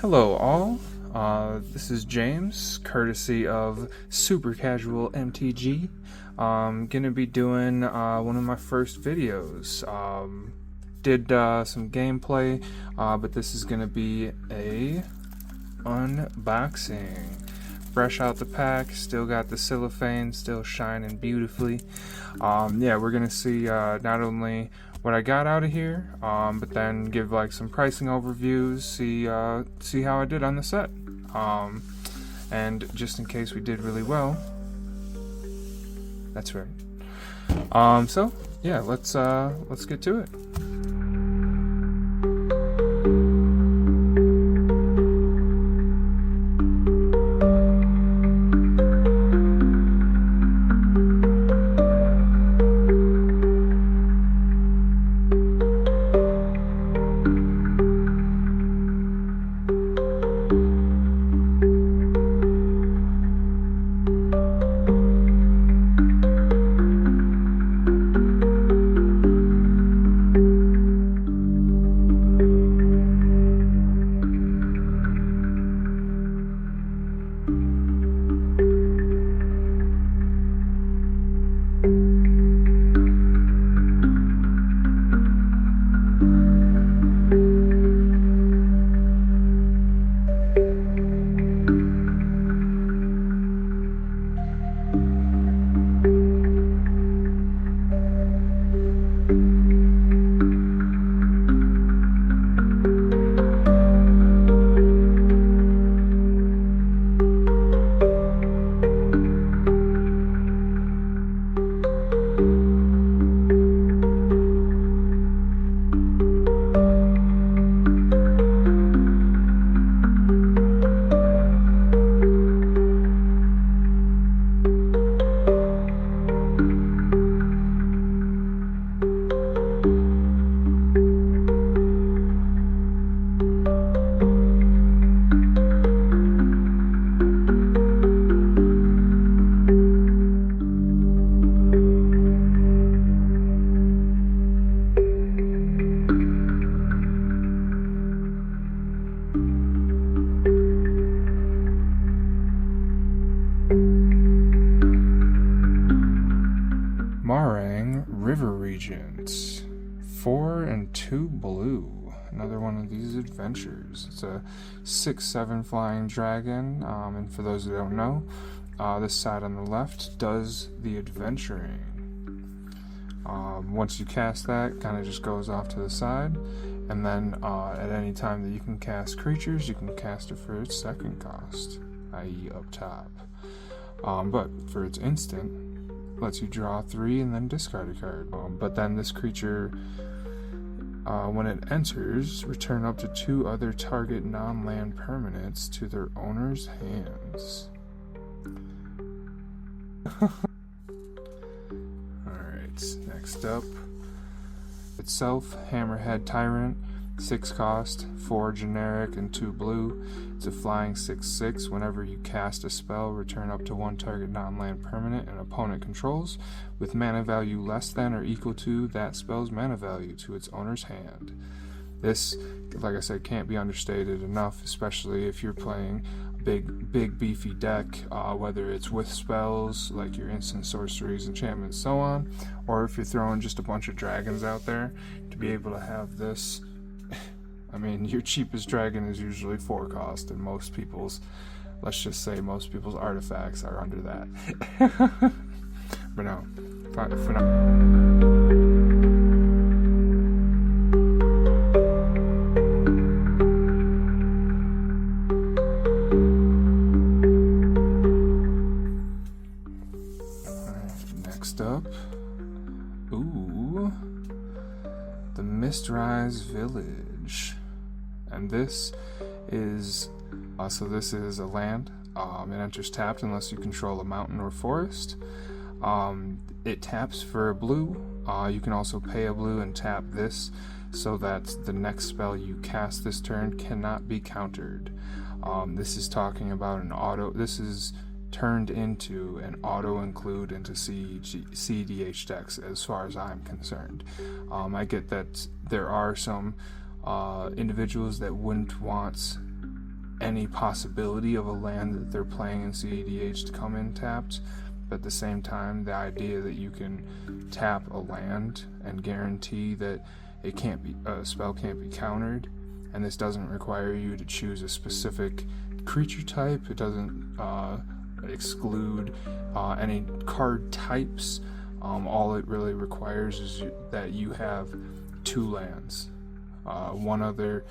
Hello, all. This is James, courtesy of Super Casual MTG. Gonna be doing one of my first videos. Did some gameplay, but this is gonna be a unboxing. Fresh out the pack, still got the cellophane, still shining beautifully. Yeah, we're gonna see not only what I got out of here, but then give like some pricing overviews, see how I did on the set. And just in case we did really well, that's right. So yeah, let's get to it. River Regents, 4 and 2 blue. Another one of these adventures. It's a 6/7 flying dragon, and for those who don't know, this side on the left does the adventuring. Once you cast that, kind of just goes off to the side, and then at any time that you can cast creatures, you can cast it for its second cost, i.e. up top. But for its instant, lets you draw 3 and then discard a card. But then this creature, when it enters, return up to 2 other target non-land permanents to their owner's hands. Alright, next up. Itself, Hammerhead Tyrant, 6 cost, 4 generic and 2 blue. It's a flying 6/6. Whenever you cast a spell, return up to 1 target non-land permanent an opponent controls with mana value less than or equal to that spell's mana value to its owner's hand. This, like I said, can't be understated enough, especially if you're playing a big beefy deck, whether it's with spells like your instant sorceries, enchantments, so on, or if you're throwing just a bunch of dragons out there. To be able to have this, I mean, your cheapest dragon is usually 4 cost, and most people's, let's just say most people's artifacts are under that. But no, for now. Next up, the Mistrise Village. And this is this is a land. It enters tapped unless you control a mountain or forest. It taps for a blue. You can also pay a blue and tap this so that the next spell you cast this turn cannot be countered. This is talking about an auto. This is turned into an auto include into CEDH decks as far as I'm concerned. I get that there are some individuals that wouldn't want any possibility of a land that they're playing in CEDH to come in tapped, but at the same time, the idea that you can tap a land and guarantee that a spell can't be countered, and this doesn't require you to choose a specific creature type. It doesn't exclude any card types. All it really requires is that you have 2 lands, one other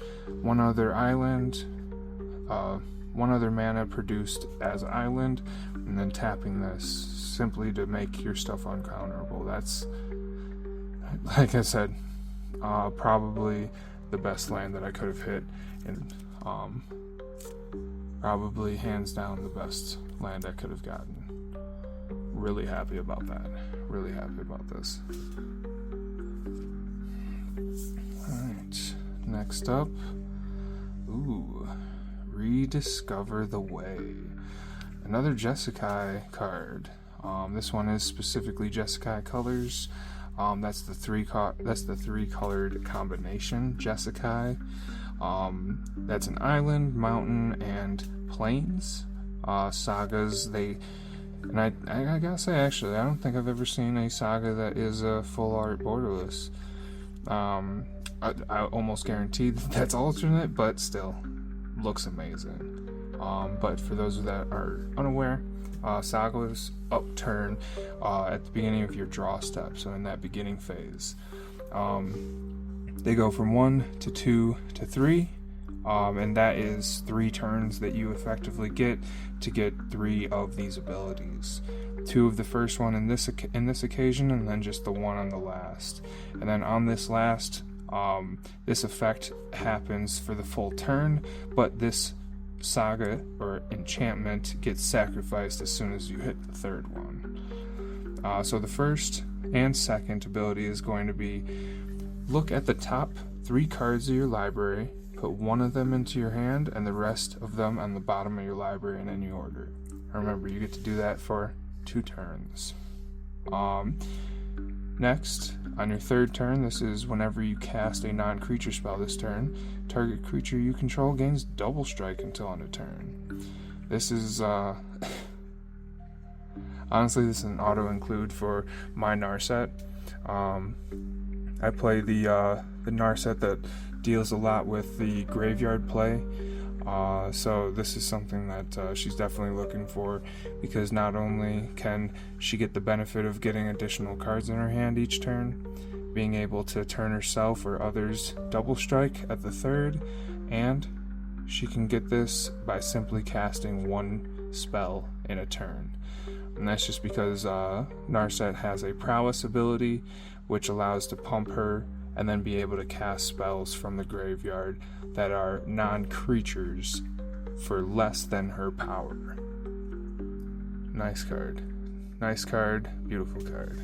island, one other mana produced as island, and then tapping this simply to make your stuff uncounterable. That's, like I said, probably the best land that I could have hit, and probably hands down the best land I could have gotten. Really happy about that. Really happy about this. Alright, next up. Rediscover the Way. Another Jeskai card. This one is specifically Jeskai colors. That's the three colored combination Jeskai. That's an island, mountain, and plains. Sagas, and I gotta say, actually, I don't think I've ever seen a saga that is a full art borderless. I almost guarantee that's alternate, but still, looks amazing. But for those that are unaware, sagas upturn at the beginning of your draw step, so in that beginning phase. They go from 1 to 2 to 3, and that is 3 turns that you effectively get to get 3 of these abilities. 2 of the first one in this occasion, and then just the 1 on the last. And then on this last, this effect happens for the full turn, but this saga or enchantment gets sacrificed as soon as you hit the third one. So the first and second ability is going to be: look at the top 3 cards of your library, put 1 of them into your hand, and the rest of them on the bottom of your library in any order. Remember, you get to do that for 2 turns. Next, on your third turn, this is whenever you cast a non-creature spell this turn, target creature you control gains double strike until end of turn. This is, honestly, this is an auto-include for my Narset. I play the Narset that deals a lot with the graveyard play, so this is something that she's definitely looking for, because not only can she get the benefit of getting additional cards in her hand each turn, being able to turn herself or others double strike at the third, and she can get this by simply casting 1 spell in a turn. And that's just because Narset has a prowess ability which allows to pump her and then be able to cast spells from the graveyard that are non-creatures for less than her power. Nice card. Nice card, beautiful card.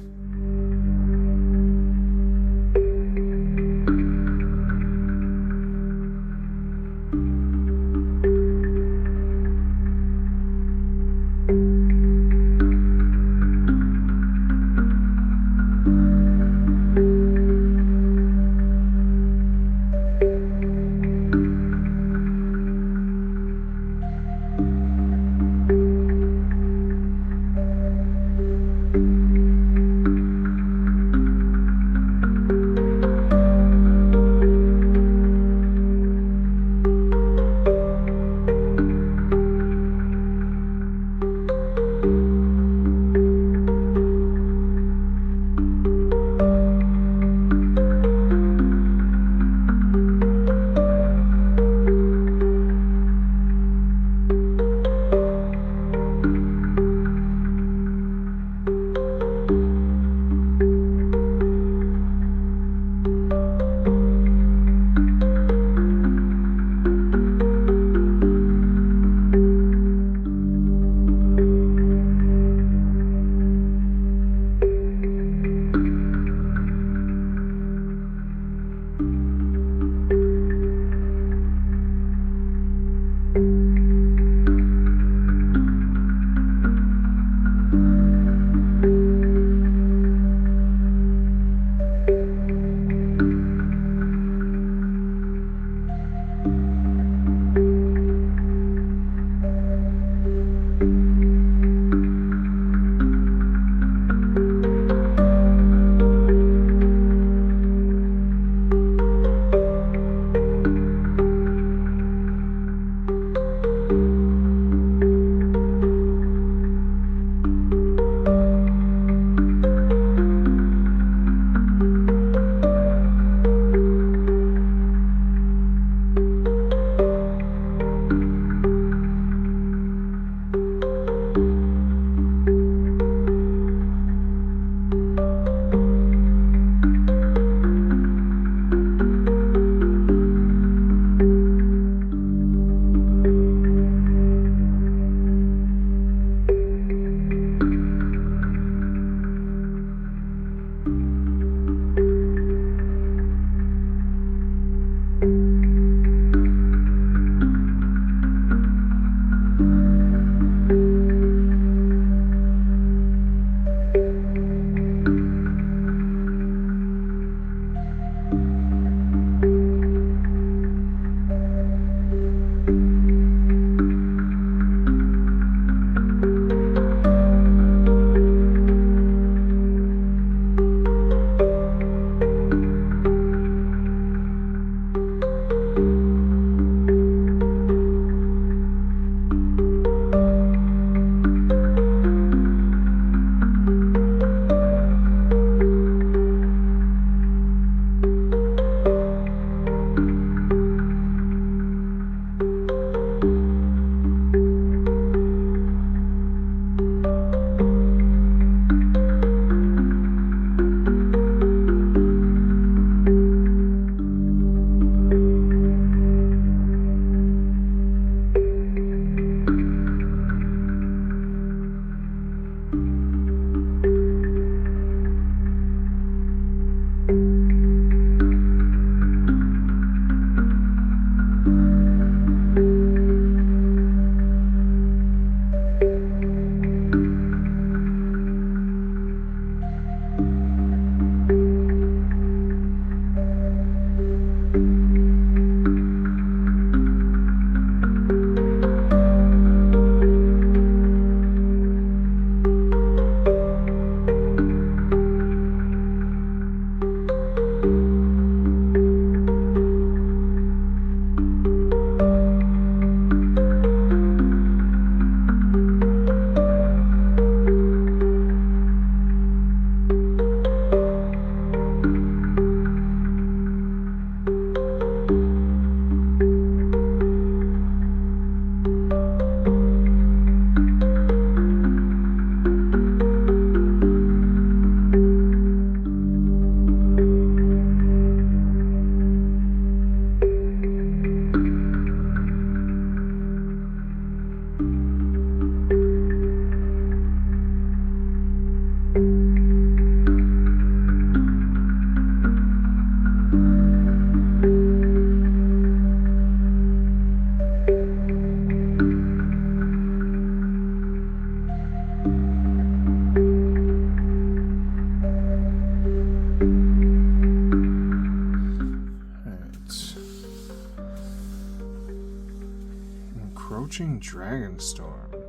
Encroaching Dragonstorm.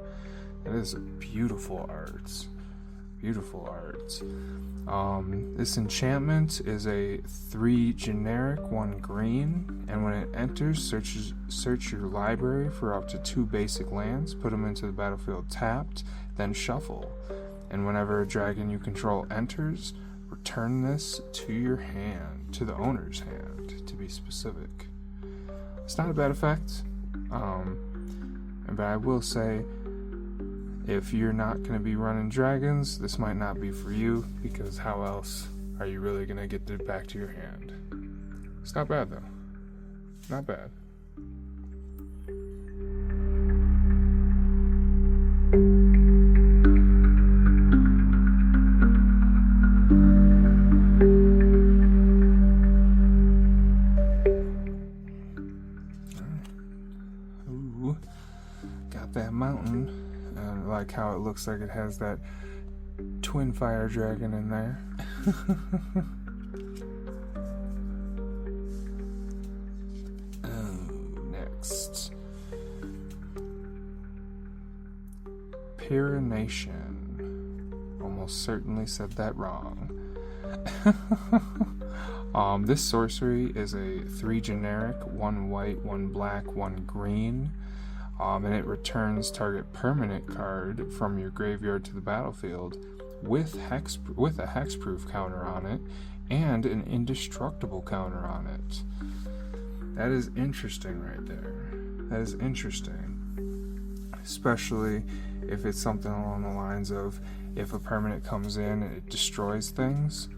That is a beautiful art. Beautiful art. This enchantment is a 3 generic, 1 green, and when it enters, search your library for up to 2 basic lands, put them into the battlefield tapped, then shuffle. And whenever a dragon you control enters, return this to your hand, to the owner's hand, to be specific. It's not a bad effect, but I will say, if you're not going to be running dragons, this might not be for you, because how else are you really going to get it back to your hand? It's not bad, though. Not bad. Ooh, got that mountain. I like how it looks like it has that twin fire dragon in there. Next. Pyranation. Almost certainly said that wrong. This sorcery is a 3 generic, 1 white, 1 black, 1 green. And it returns target permanent card from your graveyard to the battlefield with a hexproof counter on it and an indestructible counter on it. That is interesting right there. That is interesting. Especially if it's something along the lines of if a permanent comes in and it destroys things,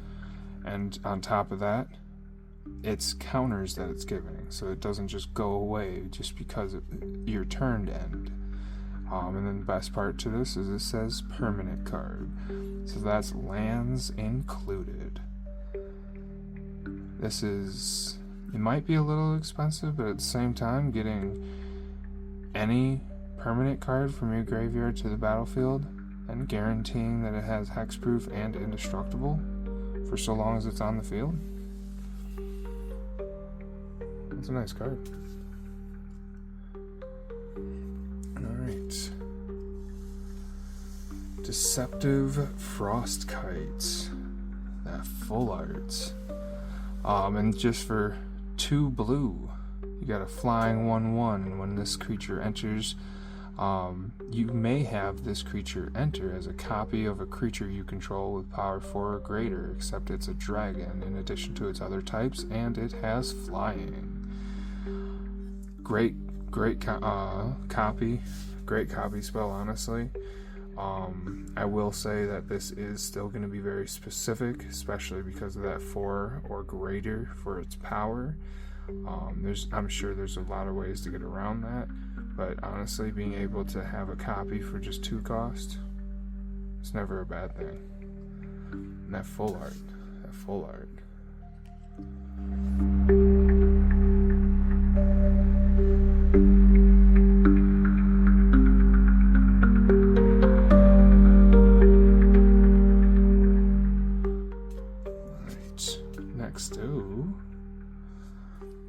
and on top of that, it's counters that it's giving, so it doesn't just go away just because your turn end. And then the best part to this is it says permanent card, so that's lands included. It might be a little expensive, but at the same time, getting any permanent card from your graveyard to the battlefield and guaranteeing that it has hexproof and indestructible for so long as it's on the field, that's a nice card. Alright. Deceptive Frostkite. That full art. And just for 2 blue, you got a flying 1/1, and when this creature enters, you may have this creature enter as a copy of a creature you control with power 4 or greater, except it's a dragon in addition to its other types, and it has flying. Great copy spell, honestly. I will say that this is still going to be very specific, especially because of that 4 or greater for its power. I'm sure there's a lot of ways to get around that, but honestly, being able to have a copy for just 2 cost, it's never a bad thing. And that full art.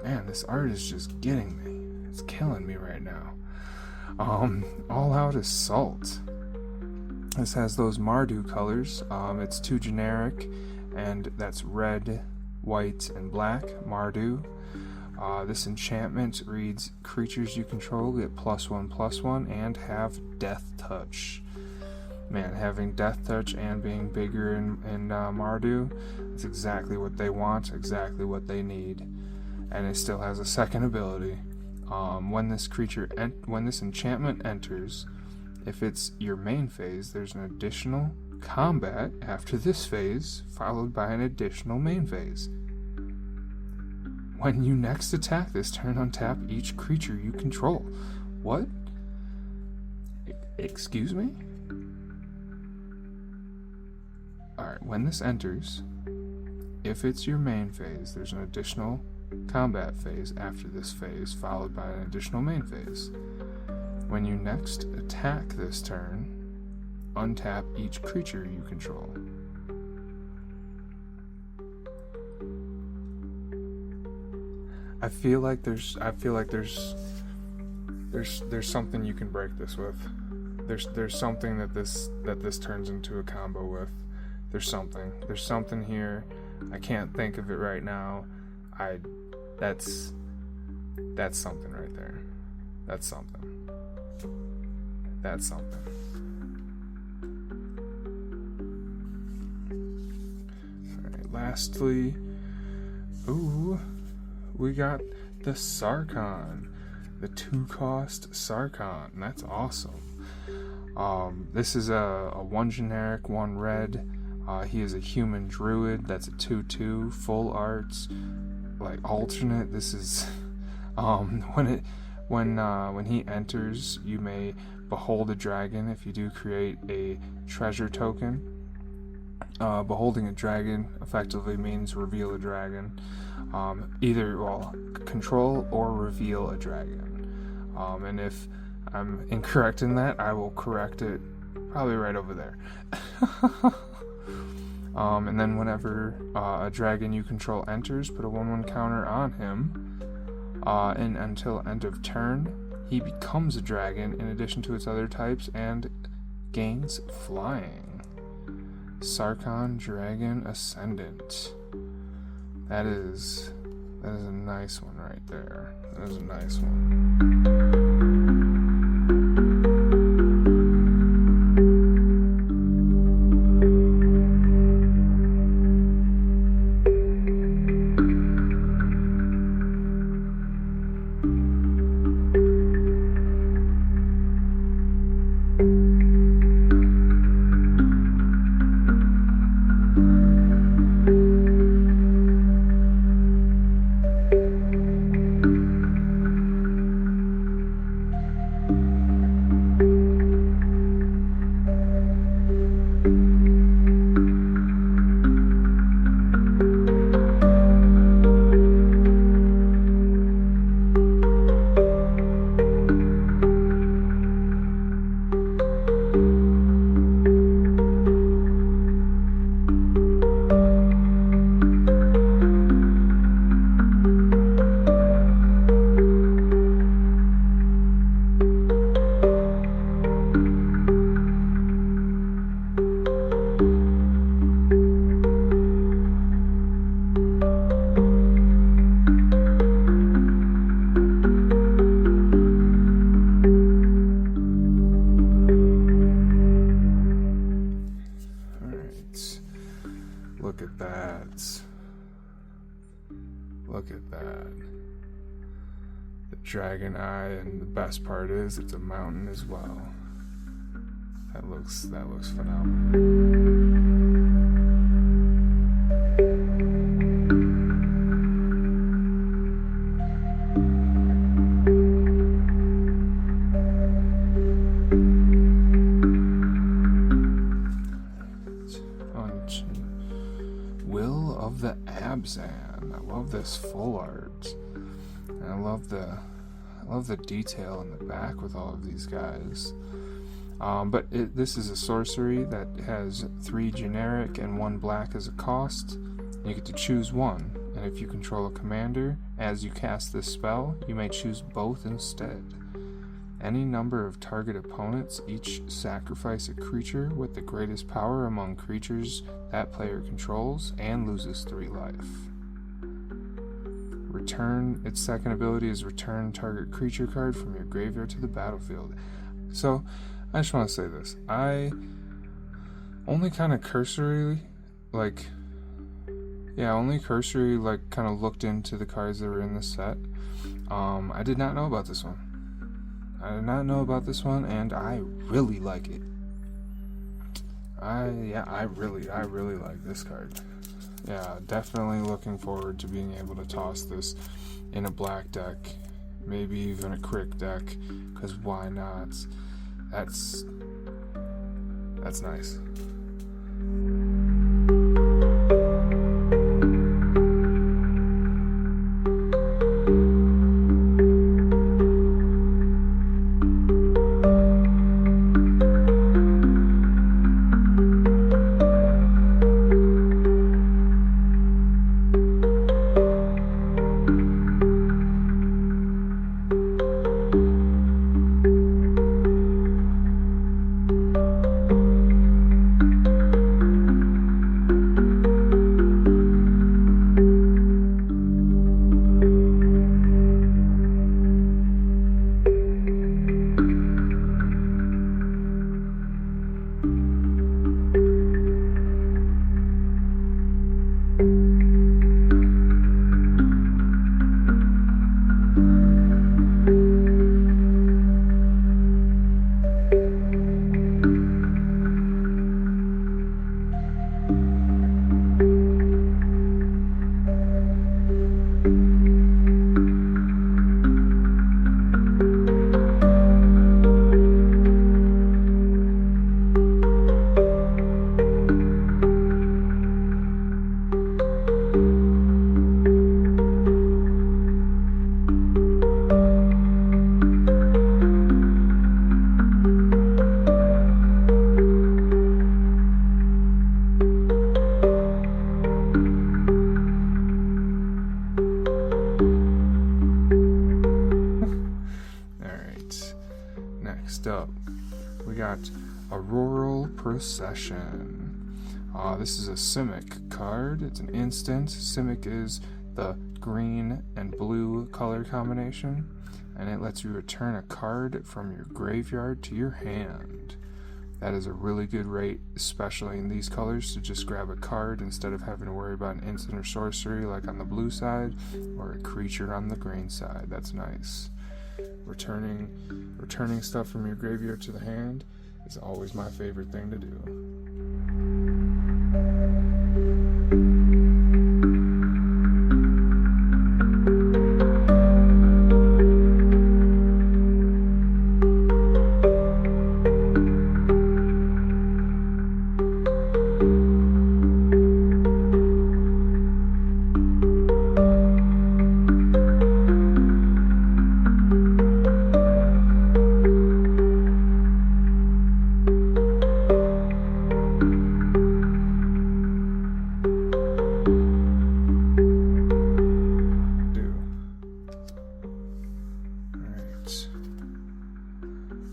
Man, this art is just getting me. It's killing me right now. All Out Assault. This has those Mardu colors. It's 2 generic, and that's red, white, and black. Mardu. This enchantment reads, creatures you control get +1/+1 and have Death Touch. Man, having Death Touch and being bigger in Mardu, that's exactly what they want, exactly what they need. And it still has a second ability. When this enchantment enters, if it's your main phase, there's an additional combat after this phase, followed by an additional main phase. When you next attack this turn, untap each creature you control. What? Excuse me? Alright, when this enters, if it's your main phase, there's an additional combat phase after this phase, followed by an additional main phase. When you next attack this turn, untap each creature you control. I feel like there's there's something you can break this with. There's something that this turns into a combo with. There's something here. I can't think of it right now. That's something right there. That's something. Alright, lastly, we got the Sarkhan. The 2-cost Sarkhan. That's awesome. This is a 1 generic, 1 red. He is a human druid. That's a 2/2, full arts, like alternate. This is when he enters, you may behold a dragon. If you do, create a treasure token. Beholding a dragon effectively means reveal a dragon. Either control or reveal a dragon. And if I'm incorrect in that, I will correct it probably right over there. And then whenever a dragon you control enters, put a 1/1 counter on him, and until end of turn, he becomes a dragon in addition to its other types and gains flying. Sarkhan Dragon Ascendant. That is a nice one right there. That is a nice one. Look at that. The dragon eye, and the best part is it's a mountain as well. That looks phenomenal. Will of the Abzan. I love this full art. And I love the detail in the back with all of these guys. But this is a sorcery that has 3 generic and 1 black as a cost. You get to choose one, and if you control a commander, as you cast this spell, you may choose both instead. Any number of target opponents each sacrifice a creature with the greatest power among creatures that player controls and loses 3 life. Its second ability is return target creature card from your graveyard to the battlefield. So, I just want to say this. I only kind of cursory kind of looked into the cards that were in the set. I did not know about this one. And I really like it. I really like this card. Yeah, definitely looking forward to being able to toss this in a black deck, maybe even a crick deck, because why not? That's nice. Next up, we got Auroral Procession. This is a Simic card. It's an instant. Simic is the green and blue color combination, and it lets you return a card from your graveyard to your hand. That is a really good rate, especially in these colors, to just grab a card instead of having to worry about an instant or sorcery like on the blue side, or a creature on the green side. That's nice. Returning stuff from your graveyard to the hand is always my favorite thing to do.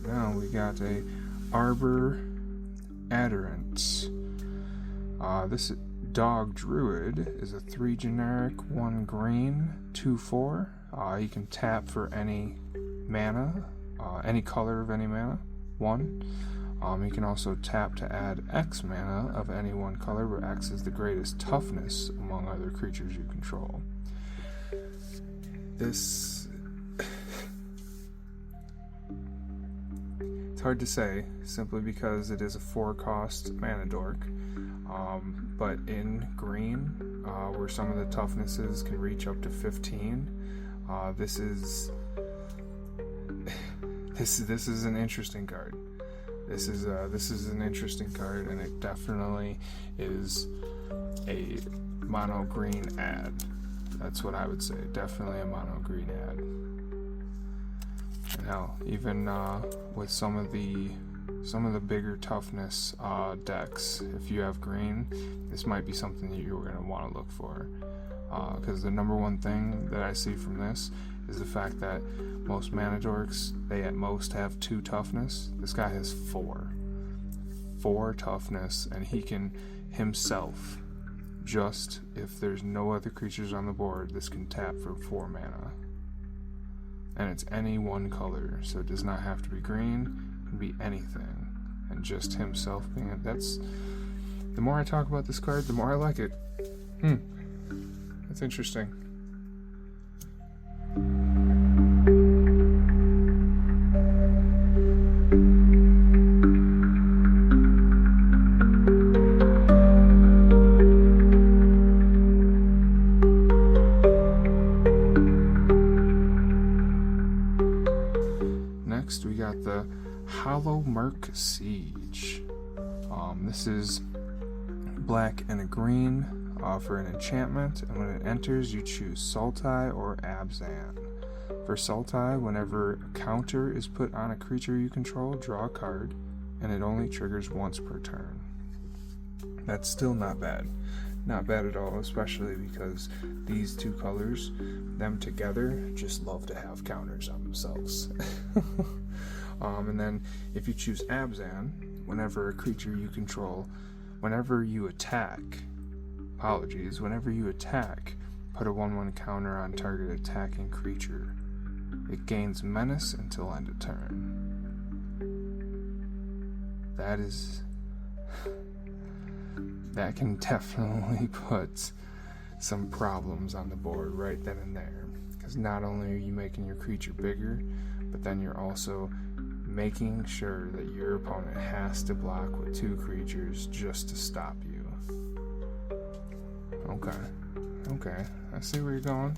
Now we got a Arbor Adherent. This Dog Druid is a 3 generic, 1 green, 2/4. You can tap for any mana, any color of any mana, 1. You can also tap to add X mana of any one color, where X is the greatest toughness among other creatures you control. This it's hard to say, simply because it is a 4-cost mana dork. But in green, where some of the toughnesses can reach up to 15, this is an interesting card. This is an interesting card, and it definitely is a mono green ad. That's what I would say. Definitely a mono green ad. Now, even with some of the bigger toughness decks, if you have green, this might be something that you're going to want to look for. Because the number one thing that I see from this is the fact that most mana dorks, they at most have 2 toughness. This guy has 4 toughness, and he can himself, just if there's no other creatures on the board, this can tap for 4 mana. And it's any one color, so it does not have to be green, it can be anything. And just himself being it, that's, the more I talk about this card, the more I like it. That's interesting. Next, we got the Hollow Merc Siege. This is black and a green for an enchantment, and when it enters, you choose Sultai or Abzan. For Sultai, whenever a counter is put on a creature you control, draw a card, and it only triggers once per turn. That's still not bad. Not bad at all, especially because these 2 colors, them together, just love to have counters on themselves. And then if you choose Abzan, whenever a creature you control, whenever you attack, put a 1/1 counter on target attacking creature. It gains menace until end of turn. That can definitely put some problems on the board right then and there. Because not only are you making your creature bigger, but then you're also making sure that your opponent has to block with 2 creatures just to stop you. Okay. I see where you're going.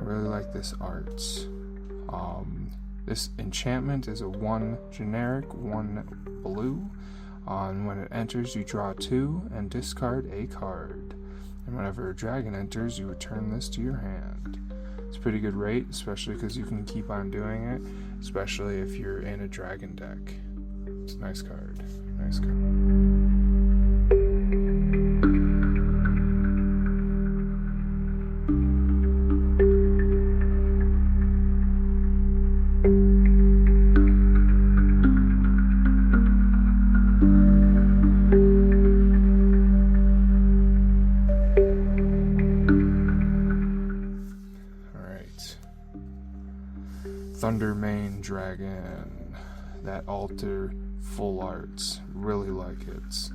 really like this art. This enchantment is a 1 generic, 1 blue. And when it enters, you draw 2 and discard a card. And whenever a dragon enters, you return this to your hand. It's a pretty good rate, especially because you can keep on doing it, especially if you're in a dragon deck. It's a nice card. Nice card. Thundermane Dragon, that altar full arts, really like it.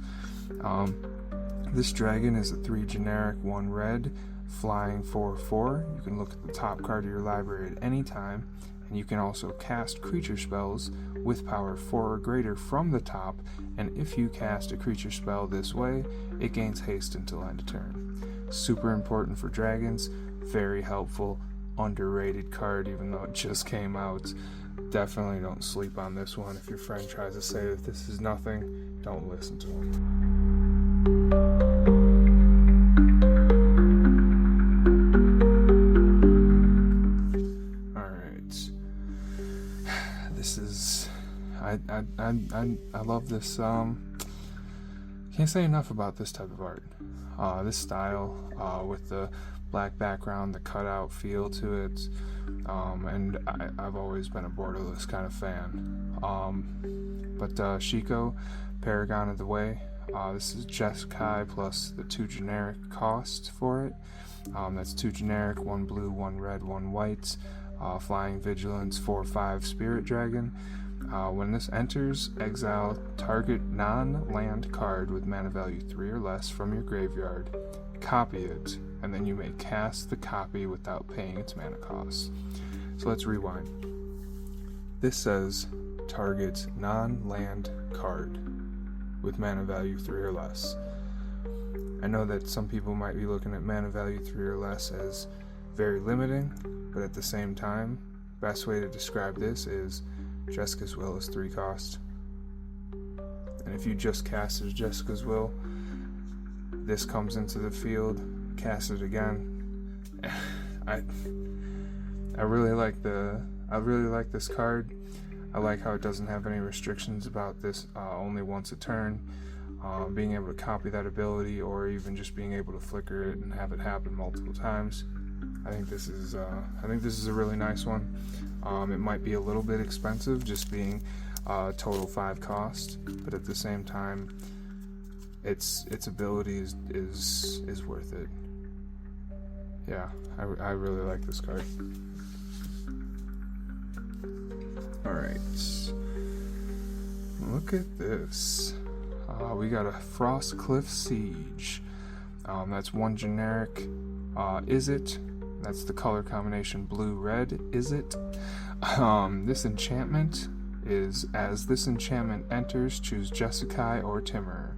This dragon is a 3 generic, 1 red, flying 4/4. You can look at the top card of your library at any time, and you can also cast creature spells with power 4 or greater from the top, and if you cast a creature spell this way, it gains haste until end of turn. Super important for dragons, very helpful. Underrated card, even though it just came out. Definitely don't sleep on this one. If your friend tries to say that this is nothing, don't listen to him. Alright. This is I love this. Can't say enough about this type of art. This style with the black background, the cutout feel to it, and I've always been a borderless kind of fan. But Shiko, Paragon of the Way, this is Jeskai plus the 2 generic cost for it. That's 2 generic, 1 blue, 1 red, 1 white, flying vigilance, 4/5 spirit dragon. When this enters, exile target non-land card with mana value 3 or less from your graveyard, copy it, and then you may cast the copy without paying its mana cost. So let's rewind. This says target non-land card with mana value 3 or less. I know that some people might be looking at mana value 3 or less as very limiting, but at the same time, best way to describe this is Jessica's Will is 3 cost. And if you just casted Jessica's Will, this comes into the field, cast it again. I really like this card. I like how it doesn't have any restrictions about this, only once a turn. Being able to copy that ability, or even just being able to flicker it and have it happen multiple times. I think this is a really nice one. It might be a little bit expensive, just being total 5 cost, but at the same time, its ability is worth it. Yeah, I really like this card. Alright, look at this. We got a Frostcliff Siege. That's 1 generic. Is it? That's the color combination blue-red. Is it? This enchantment is, as this enchantment enters, choose Jeskai or Timur.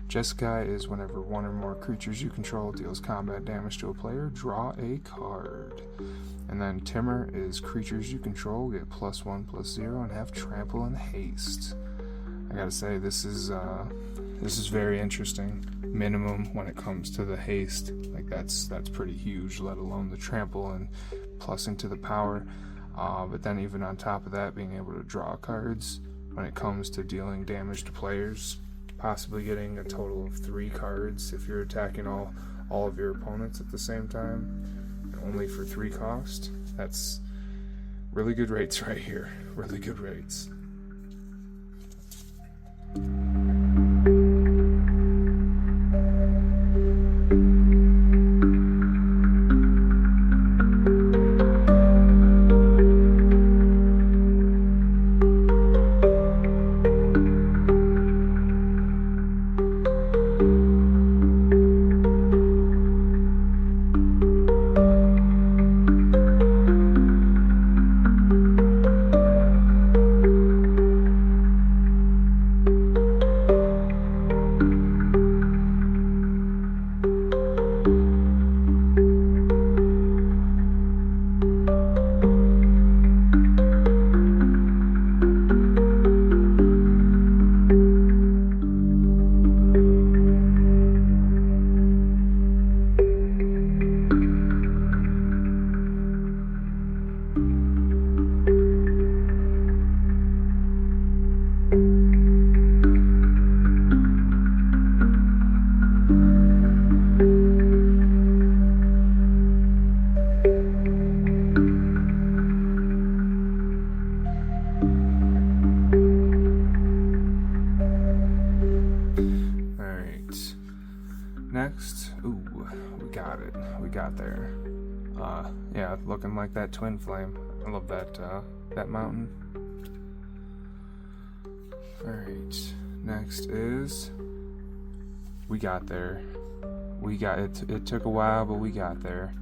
Jeskai is whenever 1 or more creatures you control deals combat damage to a player, draw a card. And then Timur is creatures you control get +1/+0 and have trample and haste. I gotta say, this is very interesting. Minimum when it comes to the haste, like that's pretty huge, let alone the trample and plussing to the power. But then even on top of that, being able to draw cards when it comes to dealing damage to players, possibly getting a total of 3 cards if you're attacking all of your opponents at the same time, and only for 3 cost. That's really good rates right here. Really good rates. Yeah, looking like that twin flame. I love that that mountain. Alright, next is, we got there. We got it. It took a while, but we got there.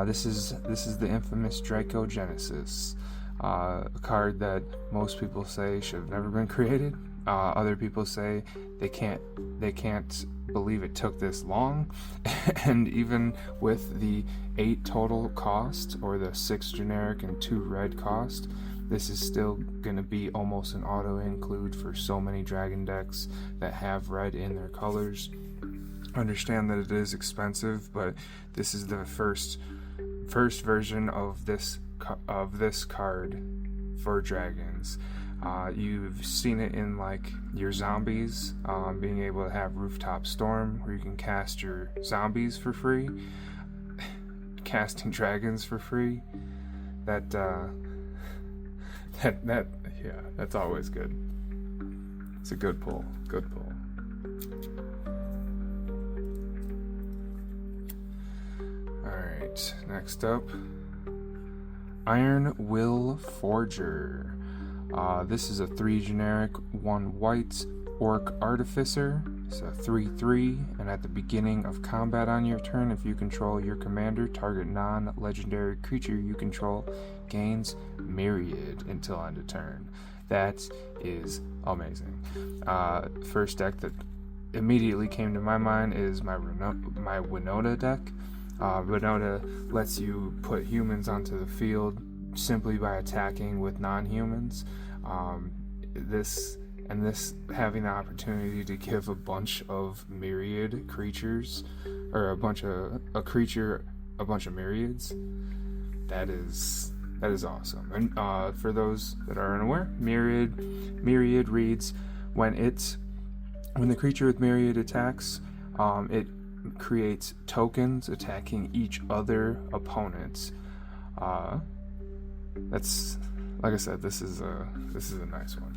This is the infamous Dracogenesis, a card that most people say should have never been created. Other people say they can't believe it took this long, and even with the 8 total cost, or the 6 generic and 2 red cost, this is still going to be almost an auto include for so many dragon decks that have red in their colors. Understand that it is expensive, but this is the first version of this card for dragons. You've seen it in like your zombies, being able to have Rooftop Storm where you can cast your zombies for free, casting dragons for free. Yeah, that's always good. It's a good pull. Alright, next up, Iron Will Forger. This is a 3 generic, 1 white Orc Artificer. It's a 3/3, and at the beginning of combat on your turn, if you control your commander, target non-legendary creature you control gains Myriad until end of turn. That is amazing. First deck that immediately came to my mind is my Winota deck. Winota lets you put humans onto the field simply by attacking with non-humans. This having the opportunity to give a bunch of myriad creatures, or a bunch of myriads, that is awesome. And for those that are unaware, myriad reads when the creature with myriad attacks, it creates tokens attacking each other opponents. That's, like I said, this is a nice one.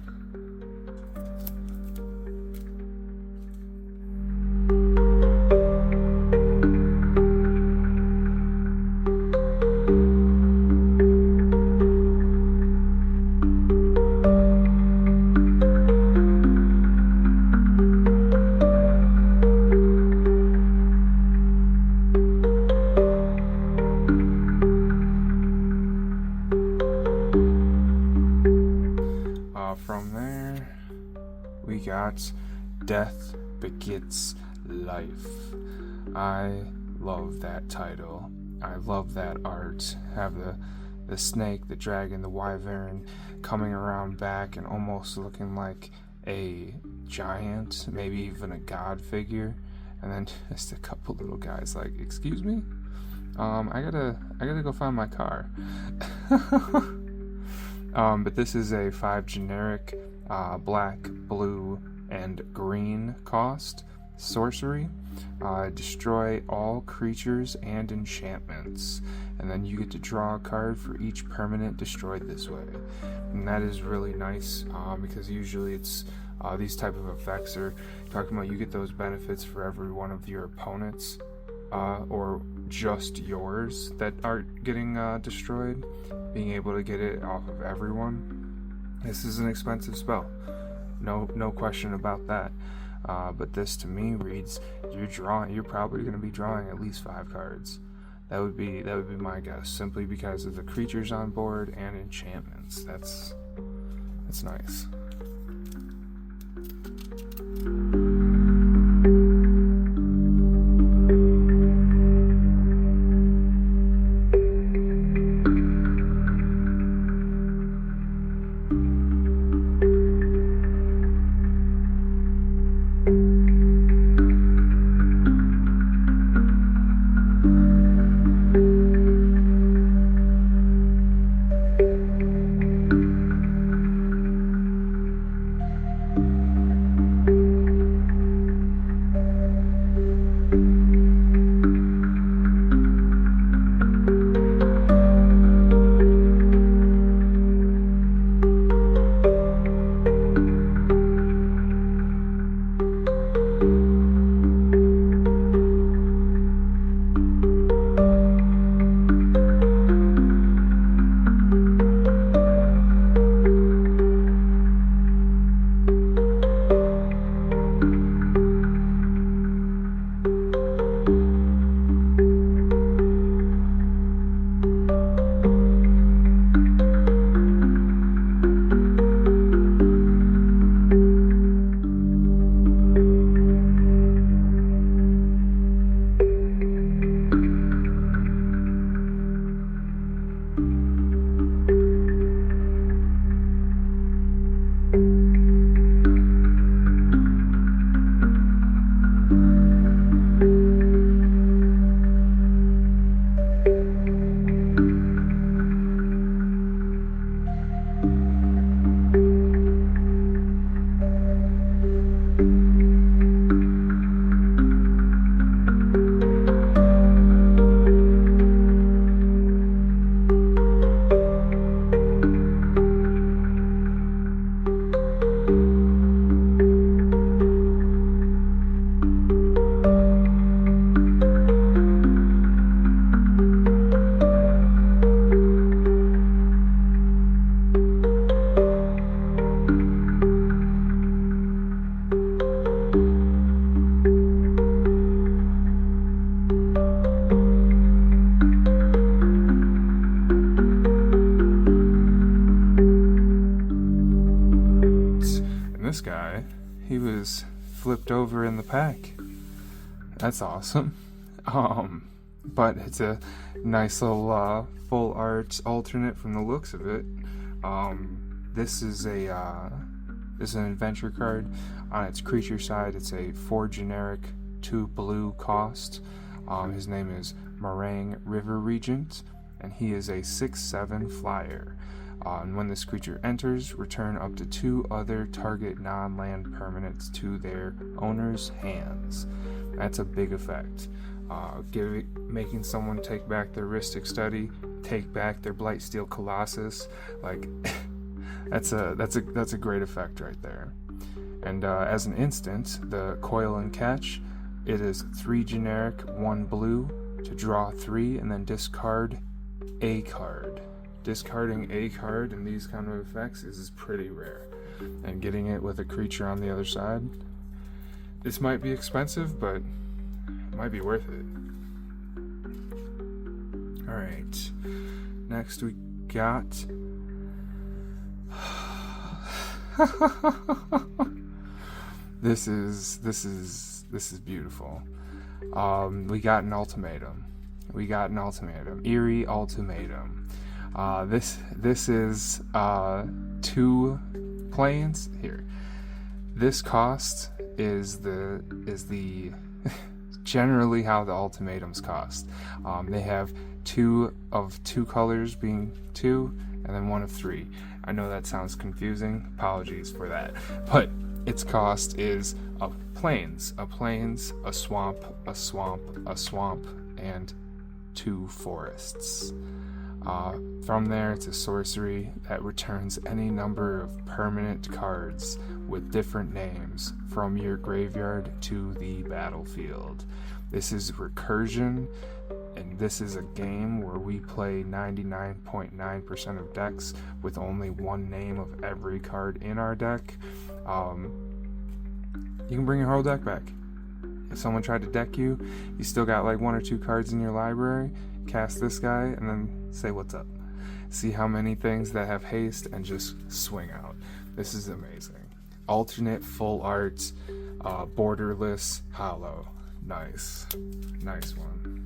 From there, we got Death Begets Life. I love that title. I love that art. Have the snake, the dragon, the wyvern coming around back and almost looking like a giant, maybe even a god figure, and then just a couple little guys like, excuse me? I gotta go find my car. But this is a 5 generic, black, blue, and green cost sorcery. Destroy all creatures and enchantments, and then you get to draw a card for each permanent destroyed this way. And that is really nice, because usually it's these type of effects are talking about you get those benefits for every one of your opponents, or just yours that are getting destroyed, being able to get it off of everyone. This is an expensive spell, no question about that. But this to me reads you're probably going to be drawing at least 5 cards. That would be my guess, simply because of the creatures on board and enchantments. That's nice. he was flipped over in the pack. That's awesome. But it's a nice little full art alternate from the looks of it. This is an adventure card. On its creature side, it's a 4 generic, 2 blue cost. His name is Meringue River Regent, and he is a 6/7 flyer. And when this creature enters, return up to 2 other target non-land permanents to their owner's hands. That's a big effect. Making someone take back their Rhystic Study, take back their Blightsteel Colossus, like that's a great effect right there. And as an instant, the Coil and Catch, it is 3 generic, 1 blue to draw 3 and then discard a card. Discarding a card in these kind of effects is pretty rare, and getting it with a creature on the other side, this might be expensive, but it might be worth it. Alright, next we got this is beautiful. We got an ultimatum. Eerie Ultimatum. This is 2 planes here. This cost is the generally how the ultimatums cost. They have 2 of 2 colors being 2, and then 1 of 3. I know that sounds confusing. Apologies for that. But its cost is a plains, a swamp, and 2 forests. From there, it's a sorcery that returns any number of permanent cards with different names from your graveyard to the battlefield. This is recursion, and this is a game where we play 99.9% of decks with only 1 name of every card in our deck. You can bring your whole deck back. If someone tried to deck you, you still got like 1 or 2 cards in your library, cast this guy, and then say what's up. See how many things that have haste and just swing out. This is amazing. Alternate full art, borderless hollow. Nice one.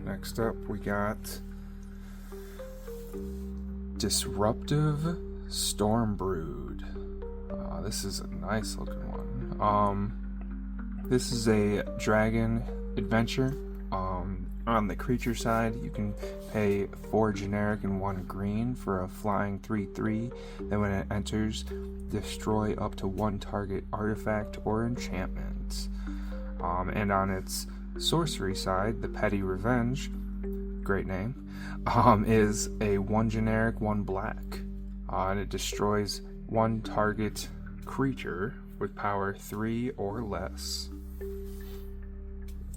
Next up, we got Disruptive Stormbrood. This is a nice looking one. This is a dragon adventure. On the creature side, you can pay 4 generic and 1 green for a flying 3/3. Then when it enters, destroy up to 1 target artifact or enchantment. And on its sorcery side, the Petty Revenge, great name, is a 1 generic, 1 black. And it destroys 1 target creature with power 3 or less.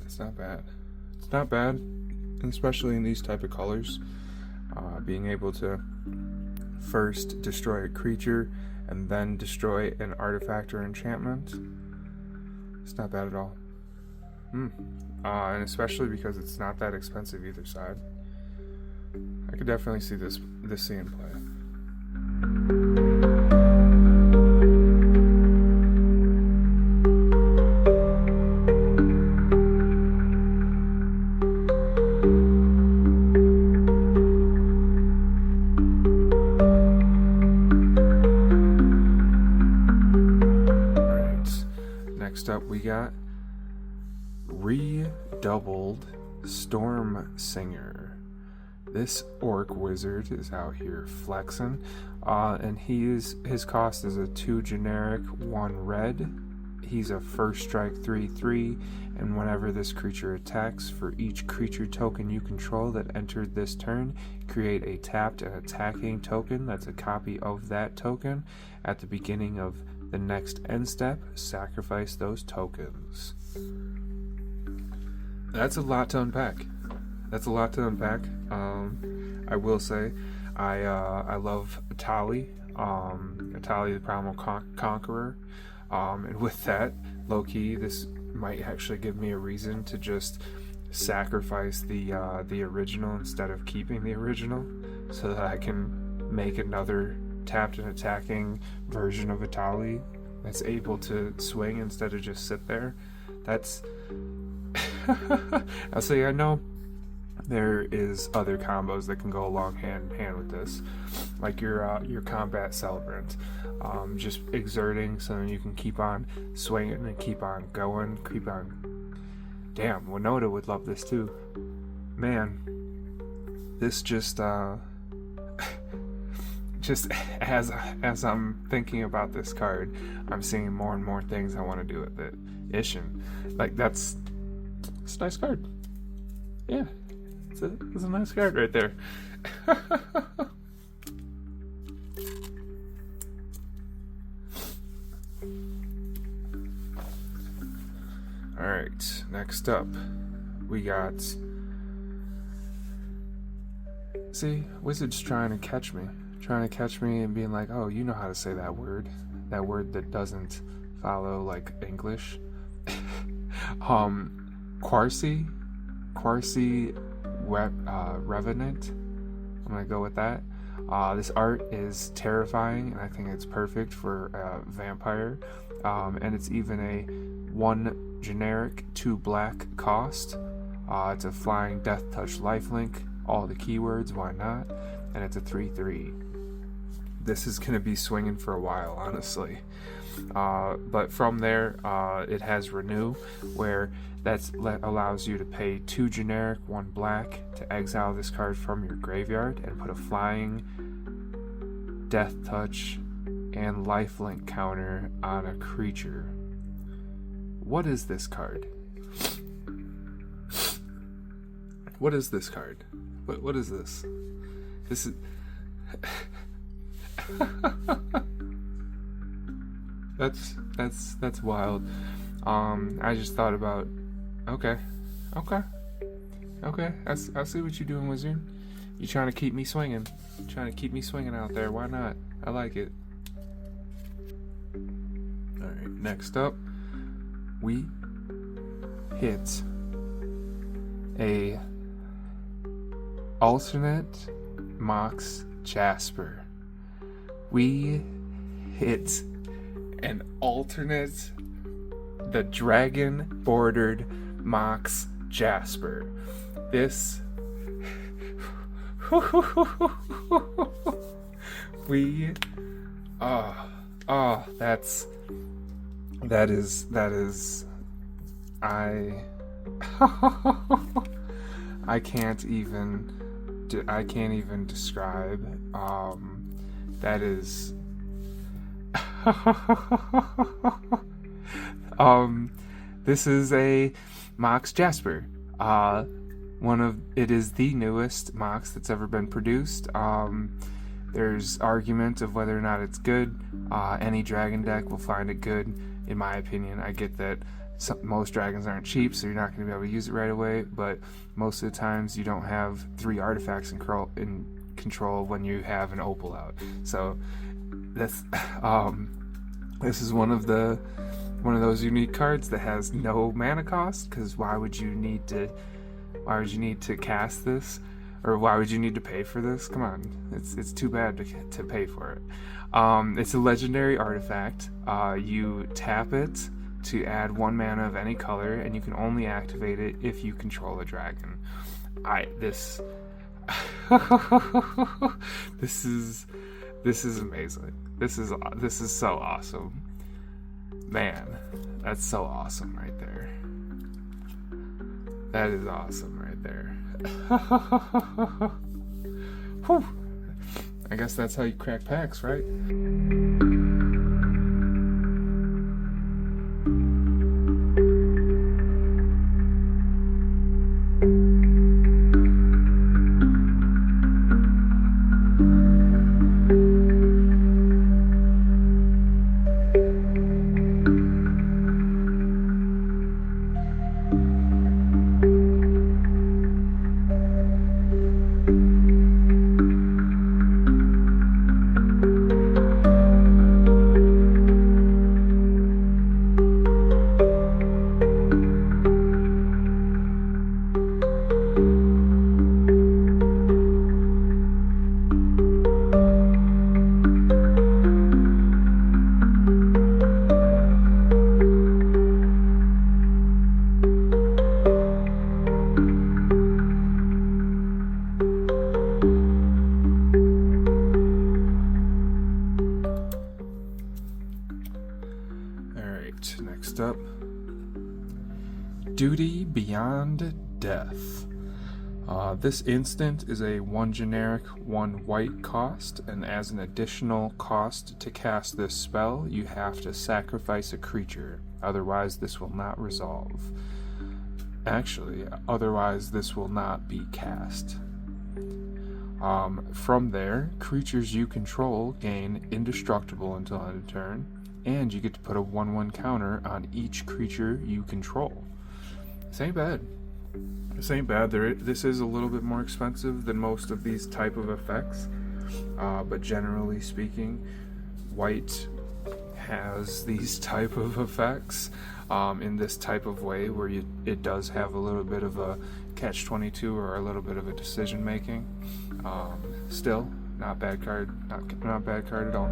That's not bad. It's not bad, especially in these type of colors. Being able to first destroy a creature and then destroy an artifact or enchantment, it's not bad at all. And especially because it's not that expensive either side. I could definitely see this seeing play. Next up, we got Redoubled Storm Singer. This orc wizard is out here flexing, and his cost is a 2 generic, 1 red. He's a first strike 3/3, and whenever this creature attacks, for each creature token you control that entered this turn, create a tapped and attacking token that's a copy of that token. At the beginning of the next end step, sacrifice those tokens. That's a lot to unpack. I will say, I love Atali, the Primal Conqueror, and with that, low-key, this might actually give me a reason to just sacrifice the original instead of keeping the original, so that I can make another tapped and attacking version of Atali that's able to swing instead of just sit there. That's I'll say, I know there is other combos that can go along hand in hand with this, like your combat celebrant, just exerting so that you can keep on swinging and keep on going, Damn, Winota would love this too. Man, this just as I'm thinking about this card, I'm seeing more and more things I want to do with it. Ishin, like it's a nice card. Yeah, it's a nice card right there. All right, next up, we got. See, Wizard's trying to catch me and being like, oh, you know how to say that word that doesn't follow like English. Quarcy Revenant. I'm gonna go with that. This art is terrifying, and I think it's perfect for a vampire. And it's even a 1 generic, 2 black cost. It's a flying death touch lifelink. All the keywords, why not? And it's a 3/3. This is gonna be swinging for a while, honestly. But from there, it has Renew, where that allows you to pay 2 generic, 1 black to exile this card from your graveyard and put a flying, death touch, and lifelink counter on a creature. What is this card? What is this card? What is this? This is... That's wild. I just thought about, okay. I see what you're doing, Wizard. You're trying to keep me swinging. Out there. Why not? I like it. All right. Next up, we hit a alternate Mox Jasper. We hit an alternate, the dragon bordered Mox Jasper. This that is I can't even describe. That is this is a Mox Jasper. It is the newest Mox that's ever been produced. There's argument of whether or not it's good. Any dragon deck will find it good, in my opinion. I get that most dragons aren't cheap, so you're not going to be able to use it right away, but most of the times you don't have 3 artifacts in control when you have an opal out. So that's this is one of those unique cards that has no mana cost, because why would you need to cast this, or why would you need to pay for this? Come on, it's too bad to pay for it. It's a legendary artifact. You tap it to add 1 mana of any color, and you can only activate it if you control a dragon. This is amazing. This is so awesome. Man, that's so awesome right there. That is awesome right there. Whew. I guess that's how you crack packs, right? Next up, Duty Beyond Death. This instant is a 1 generic, 1 white cost, and as an additional cost to cast this spell, you have to sacrifice a creature. Otherwise, this will not resolve. Actually, otherwise this will not be cast. From there, creatures you control gain indestructible until end of turn, and you get to put a 1/1 counter on each creature you control. This ain't bad. This ain't bad. This is a little bit more expensive than most of these type of effects, but generally speaking, white has these type of effects in this type of way where it does have a little bit of a catch-22 or a little bit of a decision making. Still, not bad card. Not bad card at all.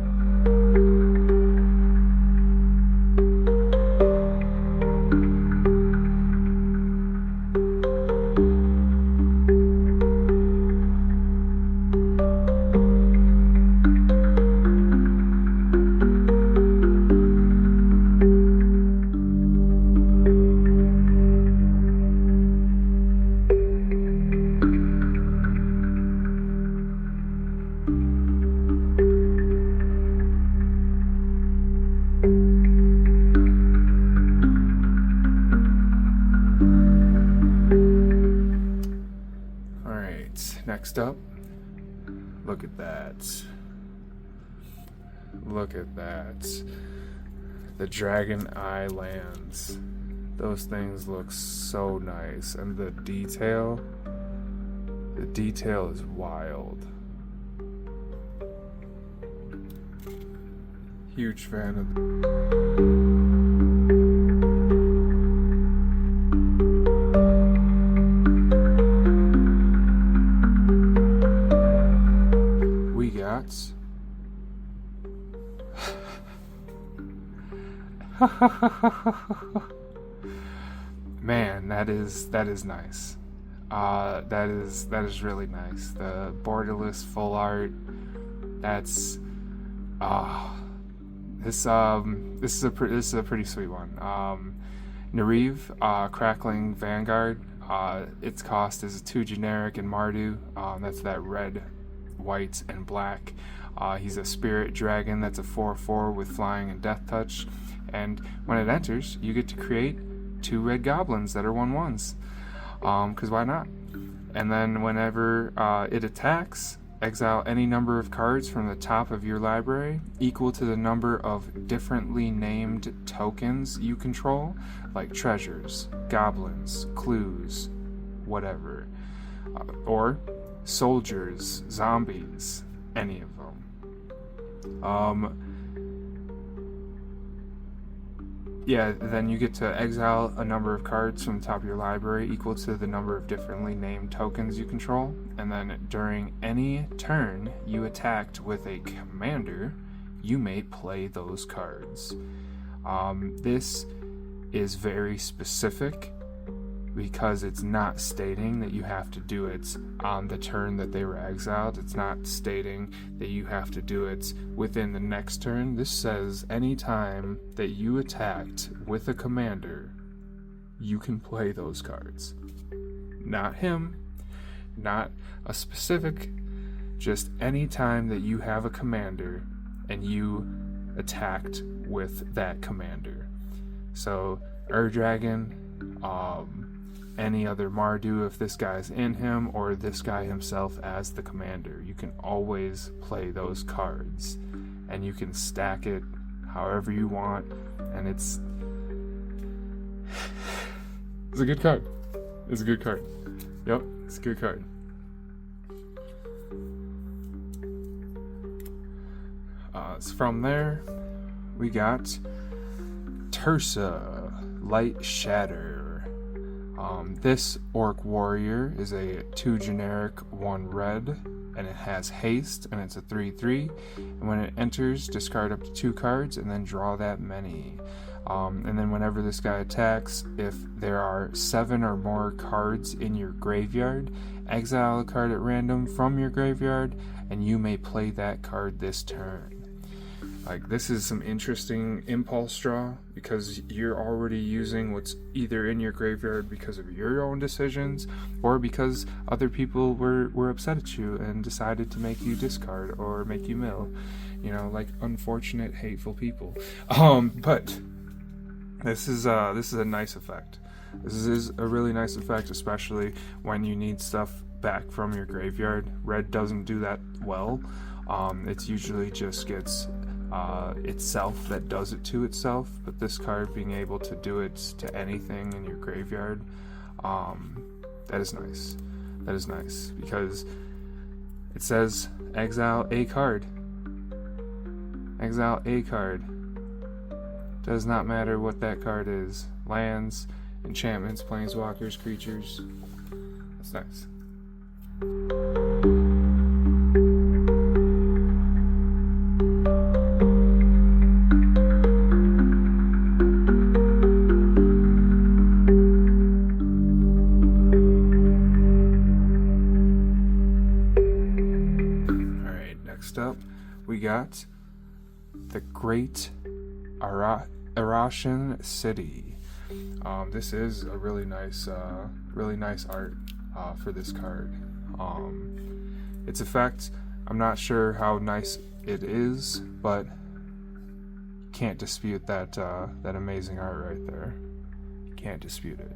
Next up, look at that. Look at that. The Dragon Eye lands. Those things look so nice, and the detail is wild. Huge fan of Man, that is nice. That is really nice. The borderless full art. That's this is a pretty sweet one. Nariv, Crackling Vanguard. Its cost is 2 generic and Mardu. That's that red, white, and black. He's a spirit dragon. That's a 4/4 with flying and death touch. And when it enters, you get to create 2 red goblins that are 1/1s. Because why not? And then whenever it attacks, exile any number of cards from the top of your library equal to the number of differently named tokens you control, like treasures, goblins, clues, whatever, or soldiers, zombies, any of them. Yeah, then you get to exile a number of cards from the top of your library equal to the number of differently named tokens you control, and then during any turn you attacked with a commander, you may play those cards. This is very specific because it's not stating that you have to do it on the turn that they were exiled. It's not stating that you have to do it within the next turn. This says anytime that you attacked with a commander, you can play those cards. Not him, not a specific, just any time that you have a commander and you attacked with that commander. So Ur-Dragon, any other Mardu if this guy's in him, or this guy himself as the commander. You can always play those cards, and you can stack it however you want, and it's a good card. It's a good card. Yep, it's a good card. So from there, we got Tursa, Light Shatter. This Orc Warrior is a 2 generic, 1 red, and it has haste, and it's a 3/3. And when it enters, discard up to 2 cards, and then draw that many. And then whenever this guy attacks, if there are 7 or more cards in your graveyard, exile a card at random from your graveyard, and you may play that card this turn. Like, this is some interesting impulse draw, because you're already using what's either in your graveyard because of your own decisions, or because other people were upset at you and decided to make you discard or make you mill. You know, like unfortunate, hateful people. But this is a nice effect. This is a really nice effect, especially when you need stuff back from your graveyard. Red doesn't do that well. It's usually just gets itself that does it to itself, but this card being able to do it to anything in your graveyard, that is nice. That is nice, because it says exile a card. Exile a card. Does not matter what that card is. Lands, enchantments, planeswalkers, creatures. That's nice. Up, we got the Great Arashan City. This is a really nice art for this card. Its effect, I'm not sure how nice it is, but can't dispute that amazing art right there. Can't dispute it.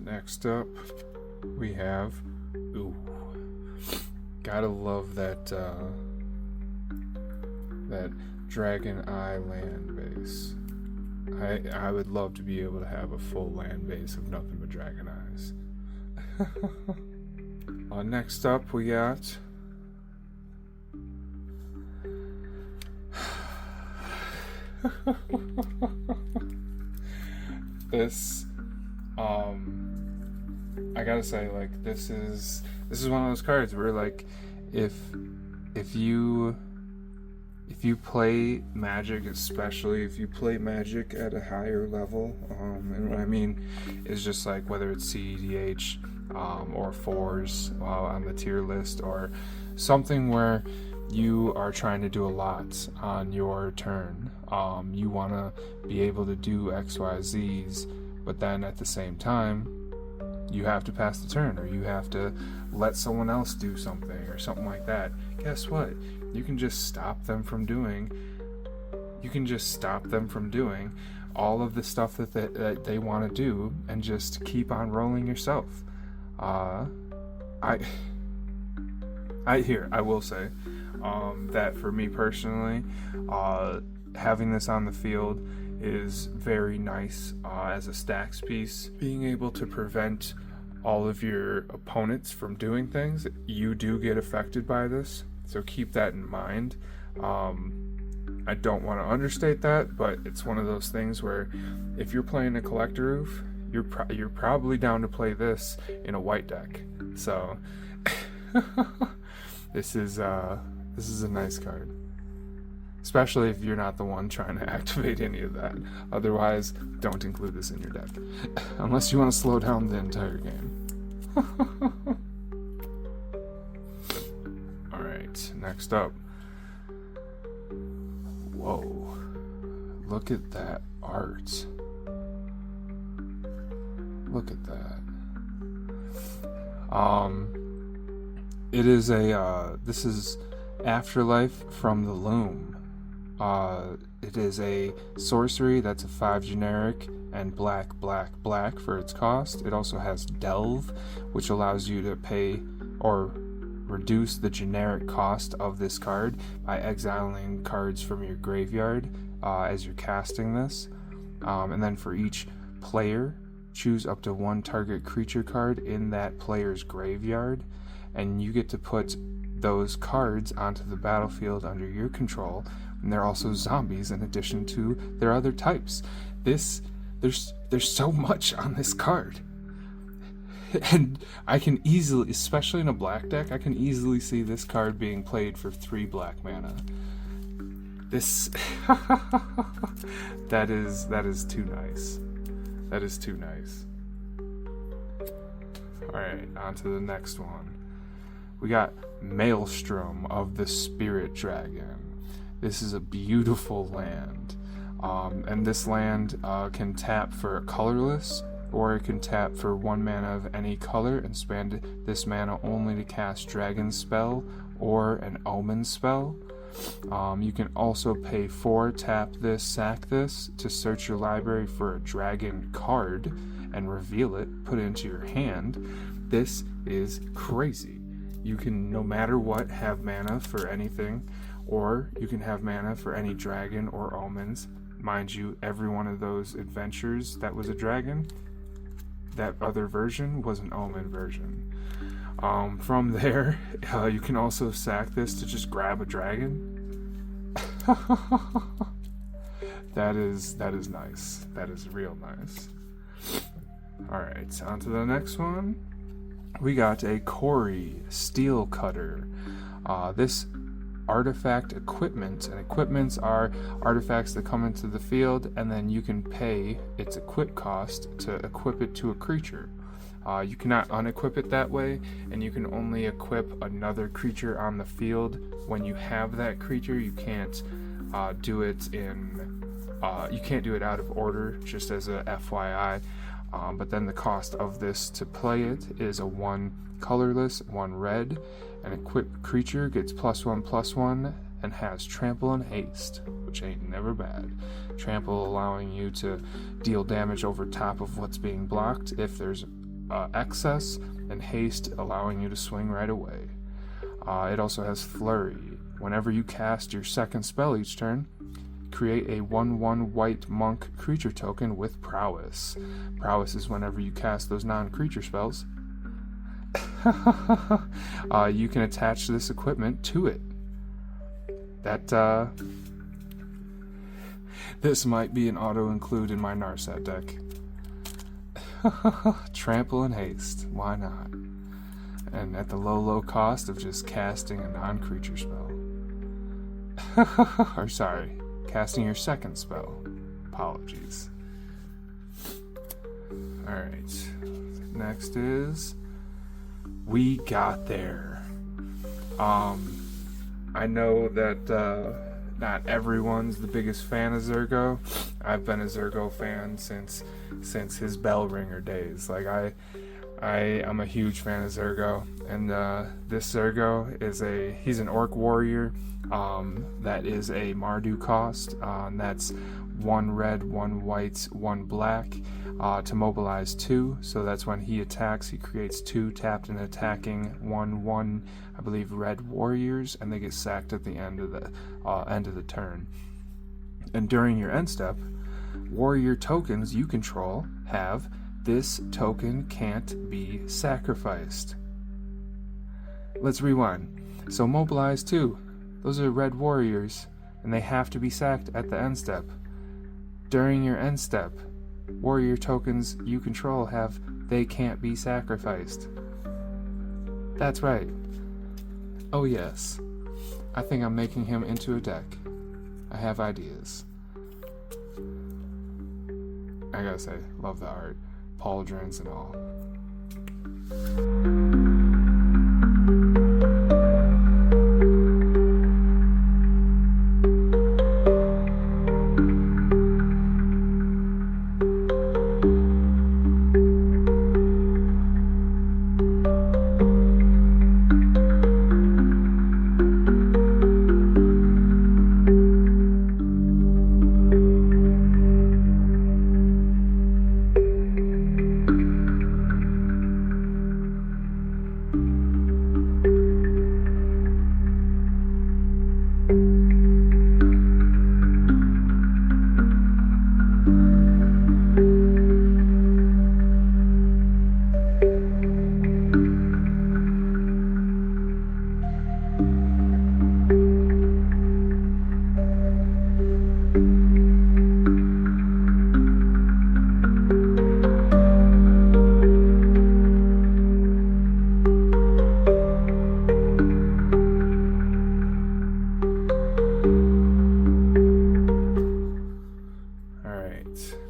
next up we have, ooh, gotta love that that Dragon Eye land base. I would love to be able to have a full land base of nothing but dragon eyes. Next up we got this. I gotta say, like, this is one of those cards where, like, if you play Magic, especially if you play Magic at a higher level, and what I mean is just like whether it's CEDH or 4s on the tier list, or something where you are trying to do a lot on your turn. You want to be able to do XYZs, but then at the same time, you have to pass the turn, or you have to let someone else do something, or something like that. Guess what? You can just stop them from doing. All of the stuff that they want to do, and just keep on rolling yourself. I will say that for me personally, having this on the field is very nice as a stacks piece. Being able to prevent all of your opponents from doing things, you do get affected by this, so keep that in mind. I don't want to understate that, but it's one of those things where if you're playing a collector roof, you're probably down to play this in a white deck. So this is a nice card, especially if you're not the one trying to activate any of that. Otherwise, don't include this in your deck unless you want to slow down the entire game. Alright, next up. Whoa, look at that art. Look at that. It is this is Afterlife from the Loom. It is a sorcery that's a 5 generic and black for its cost. It also has Delve, which allows you to pay or reduce the generic cost of this card by exiling cards from your graveyard as you're casting this. And then for each player, choose up to one target creature card in that player's graveyard, and you get to put those cards onto the battlefield under your control, and they're also zombies in addition to their other types. There's so much on this card. And I can easily, especially in a black deck, I can easily see this card being played for 3 black mana. This that is too nice. That is too nice. Alright, on to the next one. We got Maelstrom of the Spirit Dragon. This is a beautiful land. And this land can tap for a colorless, or it can tap for 1 mana of any color and spend this mana only to cast Dragon Spell or an Omen spell. You can also pay 4, tap this, sack this, to search your library for a dragon card and reveal it, put it into your hand. This is crazy. You can, no matter what, have mana for anything, or you can have mana for any dragon or omens. Mind you, every one of those adventures that was a dragon, that other version was an omen version. From there, you can also sack this to just grab a dragon. That is nice. That is real nice. Alright, on to the next one. We got a Kori Steel Cutter. This artifact equipment, and equipments are artifacts that come into the field, and then you can pay its equip cost to equip it to a creature. You cannot unequip it that way, and you can only equip another creature on the field when you have that creature. You can't do it you can't do it out of order, just as a FYI. But then the cost of this to play it is a 1 colorless, 1 red. An equipped creature gets +1/+1 and has trample and haste, which ain't never bad. Trample allowing you to deal damage over top of what's being blocked if there's excess, and haste, allowing you to swing right away. It also has flurry. Whenever you cast your second spell each turn, create a 1/1 white monk creature token with prowess. Prowess is whenever you cast those non-creature spells. You can attach this equipment to it. This might be an auto-include in my Narset deck. Trample and haste, why not? And at the low cost of just casting a non-creature spell. Or sorry, casting your second spell. Apologies. Alright, next is We Got There. I know that not everyone's the biggest fan of Zergo. I've been a Zergo fan since his Bellringer days. Like I'm a huge fan of Zergo, and this Zergo he's an orc warrior. That is a Mardu cost. That's 1 red, 1 white, 1 black to mobilize 2. So that's when he attacks, he creates 2 tapped and attacking 1/1, I believe, red warriors, and they get sacked at the end of the turn. And during your end step, warrior tokens you control have this token can't be sacrificed. Let's rewind. So mobilize 2. Those are red warriors, and they have to be sacked at the end step. During your end step, warrior tokens you control have they can't be sacrificed. That's right. Oh yes. I think I'm making him into a deck. I have ideas. I gotta say, love the art. Pauldrons and all.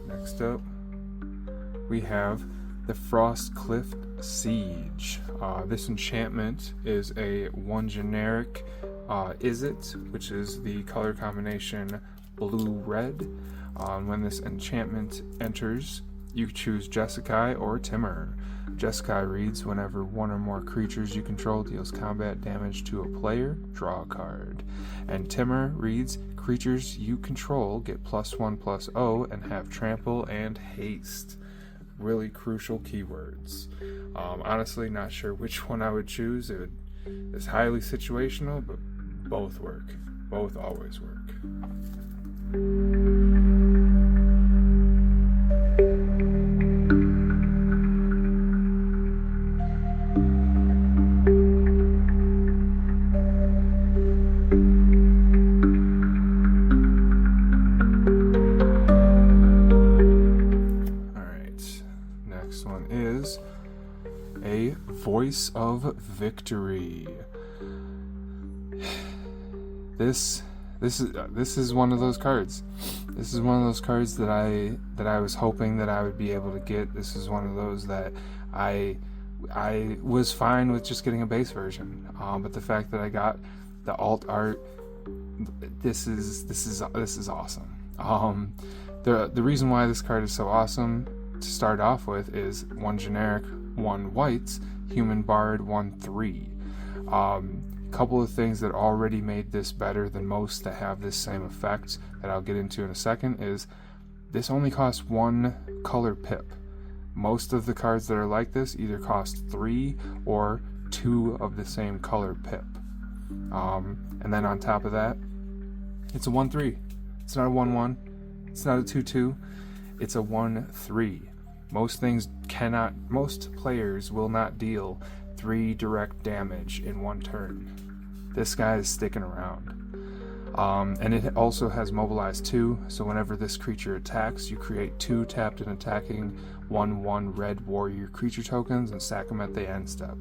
Next up, we have the Frostcliff Siege. This enchantment is a 1 generic Izzet, which is the color combination blue-red. When this enchantment enters, you choose Jeskai or Timur. Jeskai reads, whenever 1 or more creatures you control deals combat damage to a player, draw a card. And Timur reads, creatures you control get +1/+0 and have trample and haste. Really crucial keywords. Honestly, not sure which one I would choose. It's highly situational, but both work. Both always work. Next one is a Voice of Victory. This is one of those cards. This is one of those cards that I was hoping that I would be able to get. This is one of those that I was fine with just getting a base version. But the fact that I got the alt art, this is awesome. The reason why this card is so awesome to start off with is 1 generic, 1 white, human bard, 1/3. Couple of things that already made this better than most that have this same effect that I'll get into in a second is this only costs 1 color pip. Most of the cards that are like this either cost 3 or 2 of the same color pip. And then on top of that, it's a 1/3. It's not a 1/1. It's not a 2/2. It's a 1/3. Most players will not deal 3 direct damage in one turn. This guy is sticking around. And it also has Mobilize 2, so whenever this creature attacks, you create 2 tapped and attacking 1/1 red warrior creature tokens and sack them at the end step.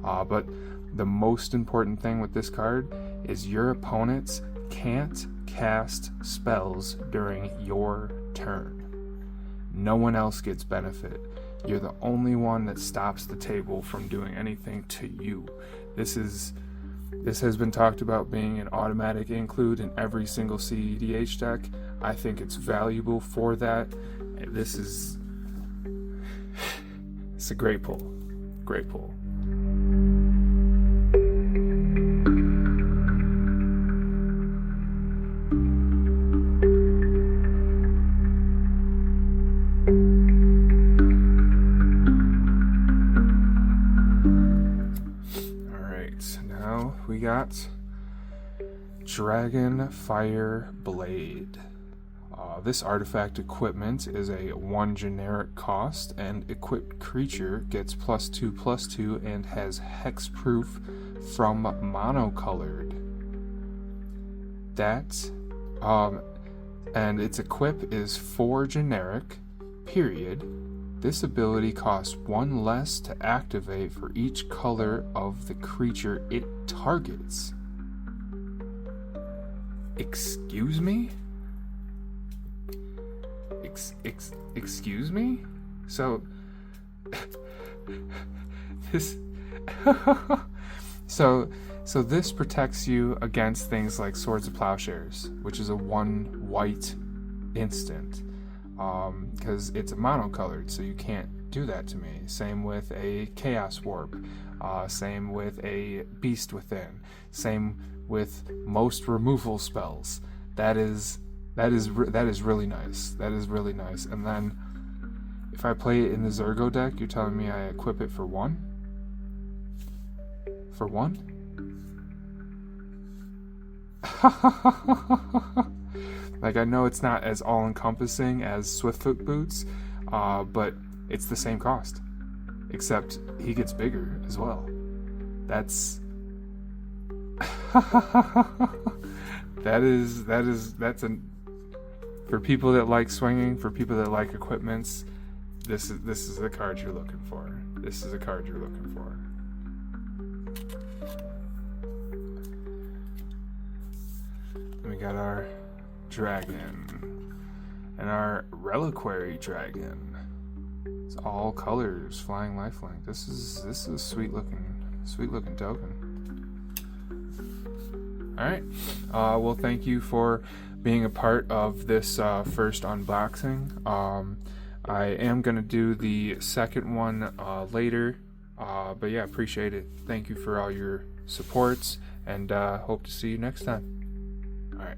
But the most important thing with this card is your opponents can't cast spells during your turn. No one else gets benefit. You're the only one that stops the table from doing anything to you. This has been talked about being an automatic include in every single CEDH deck. I think it's valuable for that. It's a great pull. Great pull. We got Dragon Fire Blade. This artifact equipment is a 1 generic cost, and equipped creature gets +2/+2 and has hexproof from monocolored. And its equip is 4 generic, period. This ability costs 1 less to activate for each color of the creature it targets. Excuse me? Excuse me? So this so this protects you against things like Swords of Plowshares, which is a 1 white instant. Because it's a monocolored, so you can't do that to me. Same with a Chaos Warp. Same with a Beast Within. Same with most removal spells. That is really nice. That is really nice. And then if I play it in the Zergo deck, you're telling me I equip it for 1? For 1? Like, I know it's not as all-encompassing as Swiftfoot Boots, but it's the same cost. Except he gets bigger as well. That's for people that like swinging, for people that like equipments, this is the card you're looking for. This is a card you're looking for. And we got our dragon and our reliquary dragon. It's all colors, flying lifelink. This is a sweet looking token. All right. Well, thank you for being a part of this first unboxing. I am gonna do the second one later, but yeah, appreciate it. Thank you for all your supports, and hope to see you next time. All right.